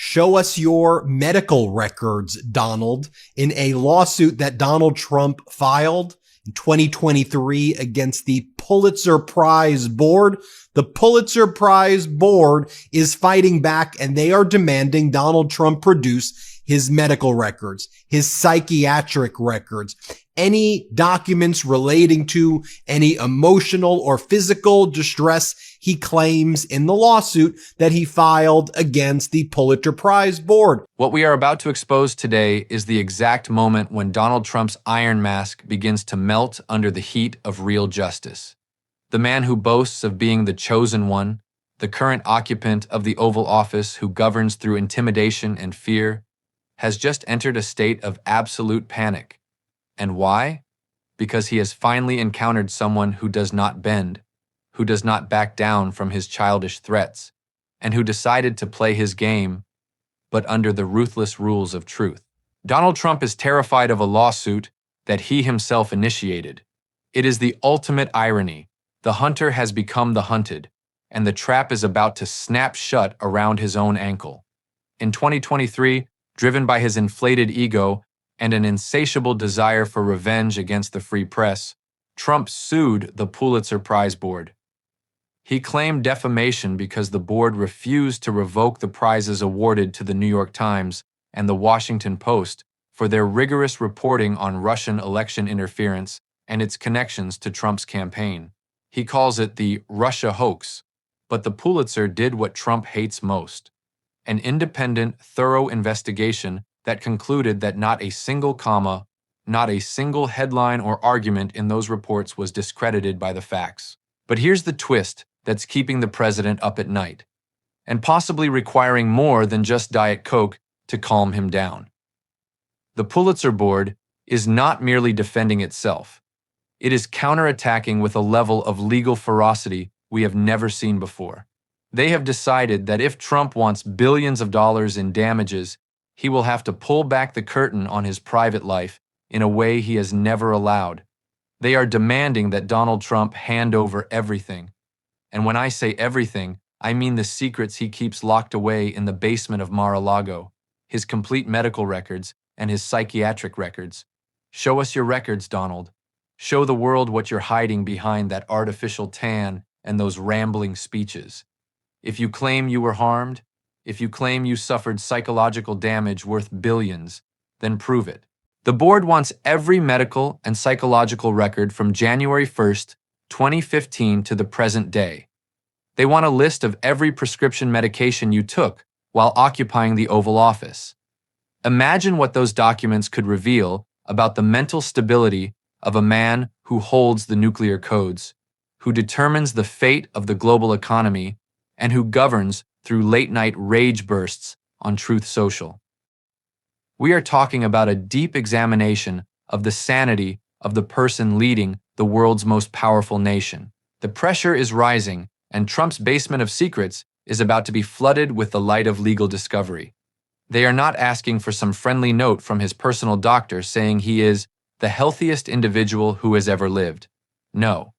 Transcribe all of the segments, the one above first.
Show us your medical records, Donald, in a lawsuit that Donald Trump filed in 2023 against the Pulitzer Prize Board. The Pulitzer Prize Board is fighting back, and they are demanding Donald Trump produce his medical records, his psychiatric records, any documents relating to any emotional or physical distress he claims in the lawsuit that he filed against the Pulitzer Prize Board. What we are about to expose today is the exact moment when Donald Trump's iron mask begins to melt under the heat of real justice. The man who boasts of being the chosen one, the current occupant of the Oval Office who governs through intimidation and fear, has just entered a state of absolute panic. And why? Because he has finally encountered someone who does not bend, who does not back down from his childish threats, and who decided to play his game, but under the ruthless rules of truth. Donald Trump is terrified of a lawsuit that he himself initiated. It is the ultimate irony. The hunter has become the hunted, and the trap is about to snap shut around his own ankle. In 2023, driven by his inflated ego and an insatiable desire for revenge against the free press, Trump sued the Pulitzer Prize Board. He claimed defamation because the board refused to revoke the prizes awarded to the New York Times and the Washington Post for their rigorous reporting on Russian election interference and its connections to Trump's campaign. He calls it the Russia hoax, but the Pulitzer did what Trump hates most: an independent, thorough investigation that concluded that not a single comma, not a single headline or argument in those reports was discredited by the facts. But here's the twist that's keeping the president up at night, and possibly requiring more than just Diet Coke to calm him down. The Pulitzer Board is not merely defending itself. It is counterattacking with a level of legal ferocity we have never seen before. They have decided that if Trump wants billions of dollars in damages, he will have to pull back the curtain on his private life in a way he has never allowed. They are demanding that Donald Trump hand over everything. And when I say everything, I mean the secrets he keeps locked away in the basement of Mar-a-Lago, his complete medical records, and his psychiatric records. Show us your records, Donald. Show the world what you're hiding behind that artificial tan and those rambling speeches. If you claim you were harmed, if you claim you suffered psychological damage worth billions, then prove it. The board wants every medical and psychological record from January 1st, 2015 to the present day. They want a list of every prescription medication you took while occupying the Oval Office. Imagine what those documents could reveal about the mental stability of a man who holds the nuclear codes, who determines the fate of the global economy, and who governs through late-night rage bursts on Truth Social. We are talking about a deep examination of the sanity of the person leading the world's most powerful nation. The pressure is rising, and Trump's basement of secrets is about to be flooded with the light of legal discovery. They are not asking for some friendly note from his personal doctor saying he is the healthiest individual who has ever lived. No,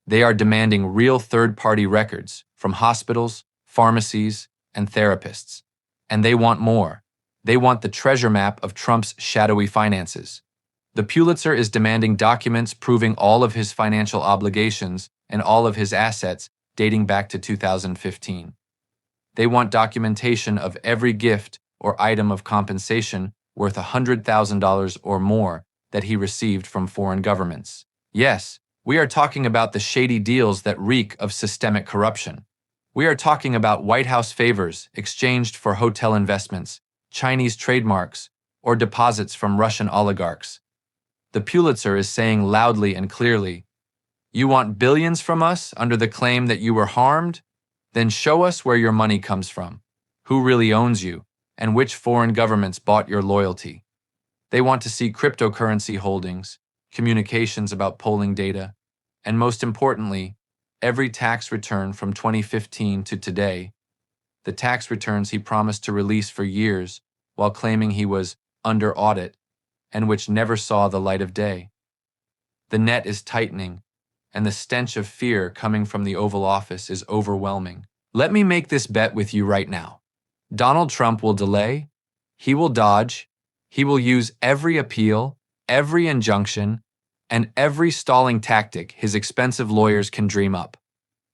they are demanding real third-party records from hospitals, pharmacies, and therapists. And they want more. They want the treasure map of Trump's shadowy finances. The Pulitzer is demanding documents proving all of his financial obligations and all of his assets dating back to 2015. They want documentation of every gift or item of compensation worth $100,000 or more that he received from foreign governments. Yes, we are talking about the shady deals that reek of systemic corruption. We are talking about White House favors exchanged for hotel investments, Chinese trademarks, or deposits from Russian oligarchs. The Pulitzer is saying loudly and clearly, "You want billions from us under the claim that you were harmed? Then show us where your money comes from, who really owns you, and which foreign governments bought your loyalty." They want to see cryptocurrency holdings, communications about polling data, and most importantly, every tax return from 2015 to today, the tax returns he promised to release for years while claiming he was under audit and which never saw the light of day. The net is tightening, and the stench of fear coming from the Oval Office is overwhelming. Let me make this bet with you right now. Donald Trump will delay, he will dodge, he will use every appeal, every injunction, and every stalling tactic his expensive lawyers can dream up.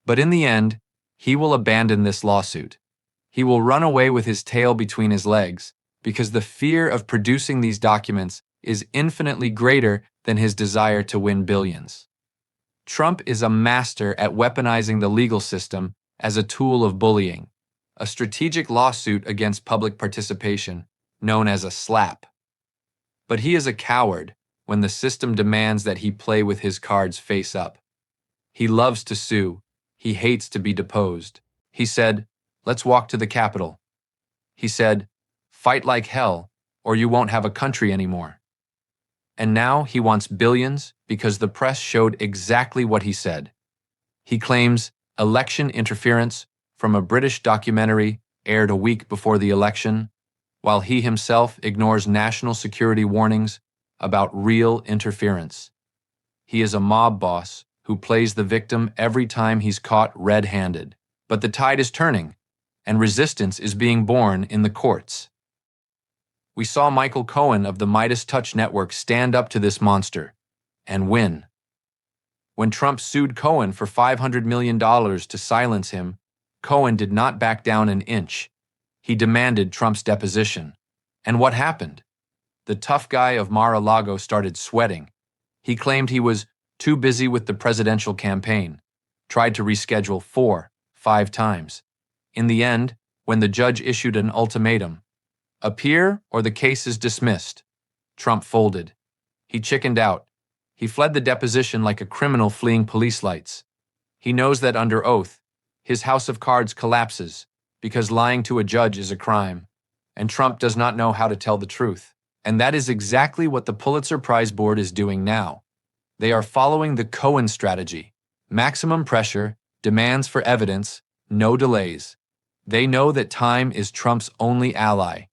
But in the end, he will abandon this lawsuit. He will run away with his tail between his legs, because the fear of producing these documents is infinitely greater than his desire to win billions. Trump is a master at weaponizing the legal system as a tool of bullying, a strategic lawsuit against public participation, known as a slap. But he is a coward when the system demands that he play with his cards face up. He loves to sue. He hates to be deposed. He said, "Let's walk to the Capitol." He said, "Fight like hell, or you won't have a country anymore." And now he wants billions because the press showed exactly what he said. He claims election interference from a British documentary aired a week before the election, while he himself ignores national security warnings about real interference. He is a mob boss who plays the victim every time he's caught red-handed. But the tide is turning, and resistance is being born in the courts. We saw Michael Cohen of the Midas Touch Network stand up to this monster and win. When Trump sued Cohen for $500 million to silence him, Cohen did not back down an inch. He demanded Trump's deposition. And what happened? The tough guy of Mar-a-Lago started sweating. He claimed he was too busy with the presidential campaign, tried to reschedule 4-5 times. In the end, when the judge issued an ultimatum, appear or the case is dismissed, Trump folded. He chickened out. He fled the deposition like a criminal fleeing police lights. He knows that under oath, his house of cards collapses because lying to a judge is a crime, and Trump does not know how to tell the truth. And that is exactly what the Pulitzer Prize Board is doing now. They are following the Cohen strategy: maximum pressure, demands for evidence, no delays. They know that time is Trump's only ally.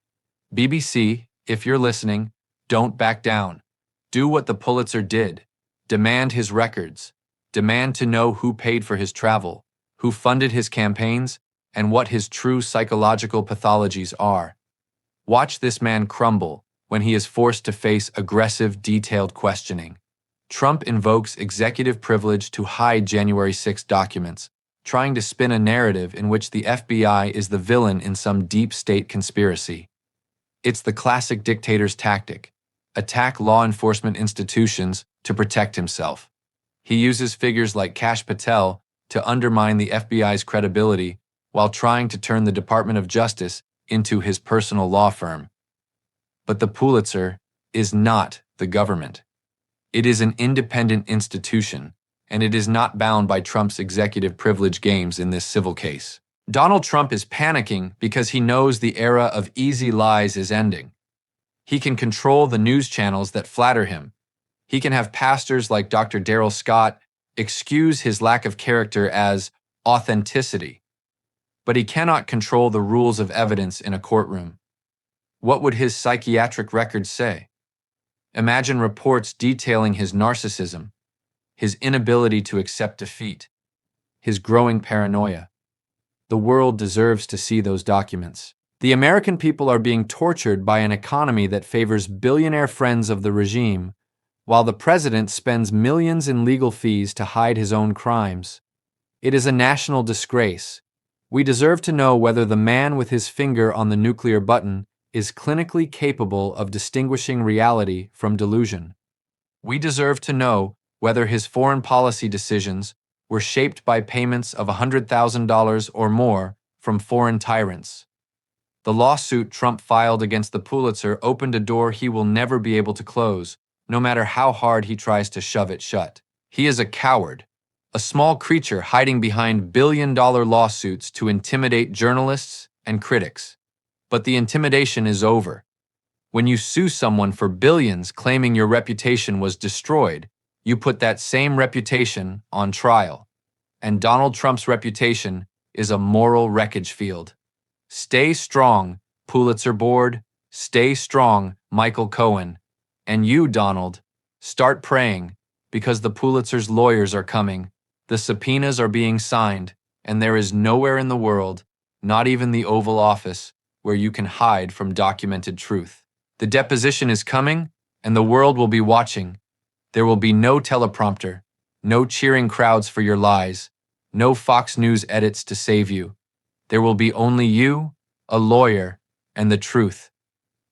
BBC, if you're listening, don't back down. Do what the Pulitzer did. Demand his records. Demand to know who paid for his travel, who funded his campaigns, and what his true psychological pathologies are. Watch this man crumble when he is forced to face aggressive, detailed questioning. Trump invokes executive privilege to hide January 6 documents, trying to spin a narrative in which the FBI is the villain in some deep state conspiracy. It's the classic dictator's tactic: attack law enforcement institutions to protect himself. He uses figures like Kash Patel to undermine the FBI's credibility while trying to turn the Department of Justice into his personal law firm. But the Pulitzer is not the government. It is an independent institution, and it is not bound by Trump's executive privilege games in this civil case. Donald Trump is panicking because he knows the era of easy lies is ending. He can control the news channels that flatter him. He can have pastors like Dr. Darrell Scott excuse his lack of character as authenticity. But he cannot control the rules of evidence in a courtroom. What would his psychiatric records say? Imagine reports detailing his narcissism, his inability to accept defeat, his growing paranoia. The world deserves to see those documents. The American people are being tortured by an economy that favors billionaire friends of the regime, while the president spends millions in legal fees to hide his own crimes. It is a national disgrace. We deserve to know whether the man with his finger on the nuclear button is clinically capable of distinguishing reality from delusion. We deserve to know whether his foreign policy decisions were shaped by payments of $100,000 or more from foreign tyrants. The lawsuit Trump filed against the Pulitzer opened a door he will never be able to close, no matter how hard he tries to shove it shut. He is a coward, a small creature hiding behind billion-dollar lawsuits to intimidate journalists and critics. But the intimidation is over. When you sue someone for billions claiming your reputation was destroyed, you put that same reputation on trial. And Donald Trump's reputation is a moral wreckage field. Stay strong, Pulitzer Board. Stay strong, Michael Cohen. And you, Donald, start praying, because the Pulitzer's lawyers are coming. The subpoenas are being signed, and there is nowhere in the world, not even the Oval Office, where you can hide from documented truth. The deposition is coming, and the world will be watching. There will be no teleprompter, no cheering crowds for your lies, no Fox News edits to save you. There will be only you, a lawyer, and the truth.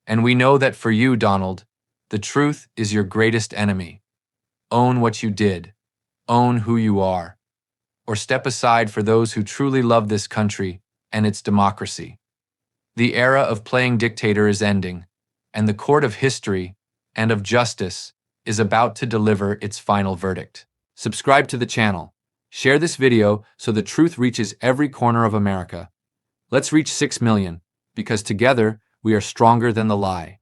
And we know that for you, Donald, the truth is your greatest enemy. Own what you did. Own who you are. Or step aside for those who truly love this country and its democracy. The era of playing dictator is ending, and the court of history and of justice is about to deliver its final verdict. Subscribe to the channel. Share this video so the truth reaches every corner of America. Let's reach 6 million, because together we are stronger than the lie.